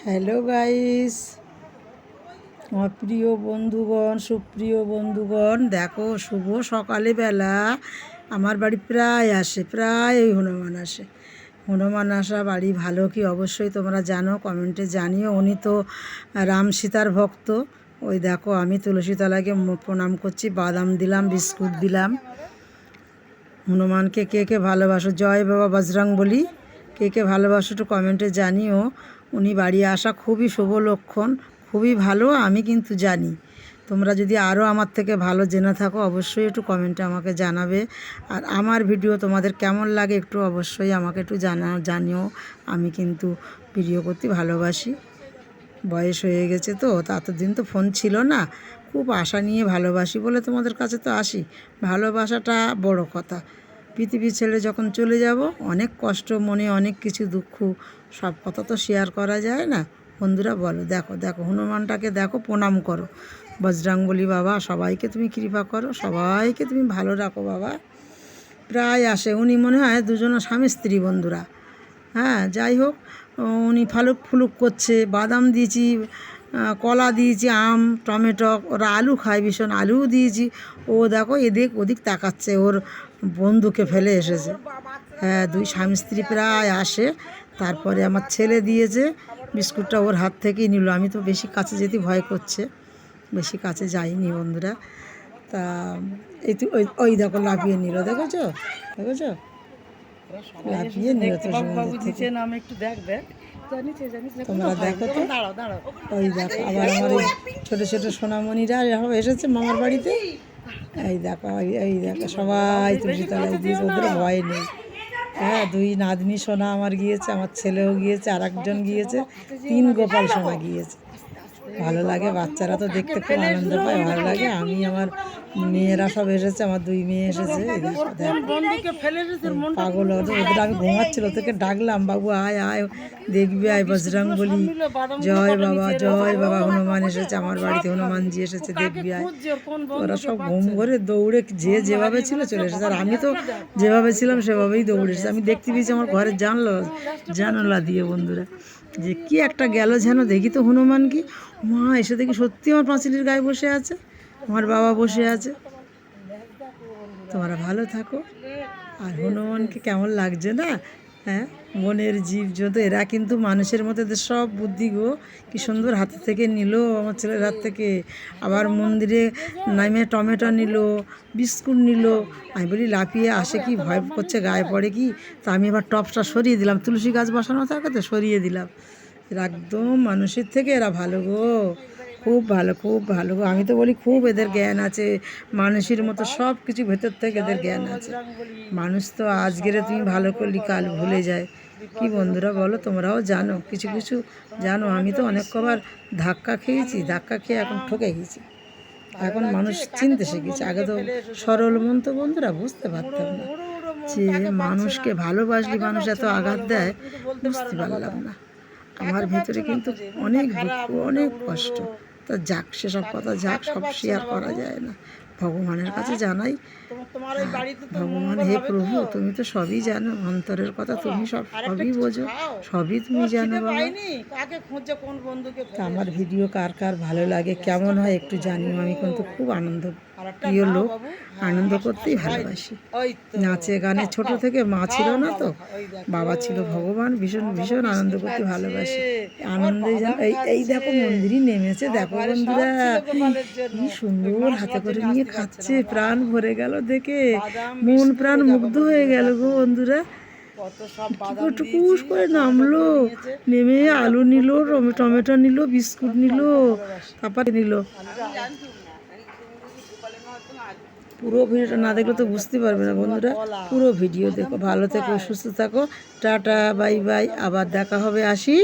Hello guys, আমার প্রিয় বন্ধুগণ, সুপ্রিয় বন্ধুগণ, দেখো শুভ সকালবেলা আমার বাড়ি প্রায় ওই হনুমান আসে। হনুমান আসা বাড়ি ভালো কি অবশ্যই তোমরা জানো, কমেন্টে জানিও। উনি তো রাম সীতার ভক্ত। ওই দেখো আমি তুলসী তলাকে প্রণাম করছি, বাদাম দিলাম, বিস্কুট দিলাম। হনুমানকে কে কে ভালোবাসো, জয় বাবা বজরং বলি, কে কে ভালোবাসো একটু কমেন্টে জানিও। উনি বাড়ি আসা খুবই শুভ লক্ষণ, খুবই ভালো, আমি কিন্তু জানি। তোমরা যদি আরও আমার থেকে ভালো জেনে থাকো অবশ্যই একটু কমেন্টে আমাকে জানাবে। আর আমার ভিডিও তোমাদের কেমন লাগে একটু অবশ্যই আমাকে একটু জানিও। আমি কিন্তু ভিডিও করতে ভালোবাসি। বয়স হয়ে গেছে তো এতদিন তো ফোন ছিল না, খুব আশা নিয়ে ভালোবাসি বলে তোমাদের কাছে তো আসি। ভালোবাসাটা বড় কথা। পৃথিবী ছেড়ে যখন চলে যাব অনেক কষ্ট, মনে অনেক কিছু দুঃখ, সব কথা তো শেয়ার করা যায় না। বন্ধুরা বলো, দেখো দেখো হনুমানটাকে দেখো, প্রণাম করো। বজরংবলী বাবা সবাইকে তুমি কৃপা করো, সবাইকে তুমি ভালো রাখো বাবা। প্রায় আসে উনি, মনে হয় দুজনে স্বামী স্ত্রী বন্ধুরা। হ্যাঁ, যাই হোক, উনি ফালুক ফুলুক করছে, বাদাম দিয়েছি, কলা দিয়েছি, আম, টমেটো, ওরা আলু খায় ভীষণ, আলুও দিয়েছি। ও দেখো এদিক ওদিক তাকাচ্ছে, ওর বন্ধুকে ফেলে এসেছে। হ্যাঁ, দুই স্বামী স্ত্রী প্রায় আসে। তারপরে আমার ছেলে দিয়েছে বিস্কুটটা, ওর হাত থেকেই নিল। আমি তো বেশি কাছে যেতে ভয় করছে, বেশি কাছে যাইনি বন্ধুরা। তা এই তো ওই ওই দেখো লাফিয়ে নিল, দেখেছো দেখেছো, লাফিয়ে নিল তো সমুদ্র থেকে। তোমরা দেখো তো, ওই দেখো আবার আমার এই ছোটো ছোটো সোনামণিরা এরকম এসেছে মামার বাড়িতে। এই দেখো এই দেখো সবাই তুলসী তলায় দিয়েছে, ওদের ভয় নেই। হ্যাঁ, দুই নাতনি সোনা আমার গিয়েছে, আমার ছেলেও গিয়েছে, আর একজন গিয়েছে, 3 গোপাল সোনা গিয়েছে। ভালো লাগে, বাচ্চারা তো দেখতে খুব আনন্দ পায়, ভালো লাগে। আমি আমার মেয়েরা সব এসেছে, আমার 2 মেয়ে এসেছে। পাগল ওদের, আমি ঘুমাচ্ছিল তোকে ডাকলাম, বাবু আয় আয় দেখবি, আয় বজরং বলি, জয় বাবা হনুমান এসেছে আমার বাড়িতে, হনুমানজি এসেছে দেখবি আয়। ওরা সব ঘুম করে দৌড়ে যে যেভাবে ছিল চলে এসেছে, আর আমি তো যেভাবে ছিলাম সেভাবেই দৌড়ে এসেছি। আমি দেখতে পেয়েছি আমার ঘরের জানলা দিয়ে বন্ধুরা, যে কি একটা গেল যেন, দেখি তো হনুমান কি মা, এসে দেখি সত্যি আমার পাঁচিলের গায়ে বসে আছে, আমার বাবা বসে আছে। তোমরা ভালো থাকো। আর হনুমানকে কেমন লাগছে না? হ্যাঁ, বনের জীবজন্তু এরা কিন্তু মানুষের মতো, এদের সব বুদ্ধি গো, কি সুন্দর হাতে থেকে নিল আমার ছেলের হাত থেকে। আবার মন্দিরে নামে টমেটো নিল, বিস্কুট নিল। আমি বলি লাফিয়ে আসে কি, ভয় করছে গায়ে পড়ে কি, তা আমি এবার টপটা সরিয়ে দিলাম, তুলসী গাছ বসানো থাকে তো সরিয়ে দিলাম। এরা একদম মানুষের থেকে এরা ভালো গো, খুব ভালো, খুব ভালো গো। আমি তো বলি খুব এদের জ্ঞান আছে, মানুষের মতো সব কিছু ভেতর থেকে এদের জ্ঞান আছে। মানুষ তো আজকের তুমি ভালো করলি কাল ভুলে যায়। কি বন্ধুরা বলো, তোমরাও জানো কিছু কিছু জানো। আমি তো অনেক কবার ধাক্কা খেয়েছি, ধাক্কা খেয়ে এখন ঠকে গেছি। এখন মানুষ চিনতে শিখেছে, আগে তো সরল মন তো বন্ধুরা বুঝতে পারতাম না যে মানুষকে ভালোবাসলে মানুষ এত আঘাত দেয়, বুঝতে পারলাম না। আমার ভেতরে কিন্তু অনেক দুঃখ, অনেক কষ্ট। তা যাক, সেসব কথা যাক, সব শেয়ার করা যায় না, ভগবানের কাছে জানাই। ভগবান, হে প্রভু, তুমি তো সবই জানো, অন্তরের কথা তুমি সবই বোঝো, সবই তুমি জানো বাবা। তা আমার ভিডিও কার কার ভালো লাগে, কেমন হয় একটু জানিও। আমি কিন্তু খুব প্রিয় লোক, আনন্দ করতেই ভালোবাসি। নাচে গানে ছোট থেকে, মা ছিল না তো, বাবা ছিল ভগবান, ভীষণ ভীষণ আনন্দ করতে ভালোবাসি। আনন্দে যেন এই দেখো মন্দিরই নেমেছে, দেখো বন্ধুরা কি সুন্দর হাতে করে নিয়ে খাচ্ছে, প্রাণ ভরে গেল দেখে, মন প্রাণ মুগ্ধ হয়ে গেল গো বন্ধুরা। টুকুস করে নামলো, নেমে আলু নিল, টমেটো নিল, বিস্কুট নিল, তারপর নিল। পুরো ভিডিওটা না দেখলে তো বুঝতে পারবে না বন্ধুরা, পুরো ভিডিও দেখো। ভালো থেকো, সুস্থ থাকো, টাটা বাই বাই, আবার দেখা হবে, আসি।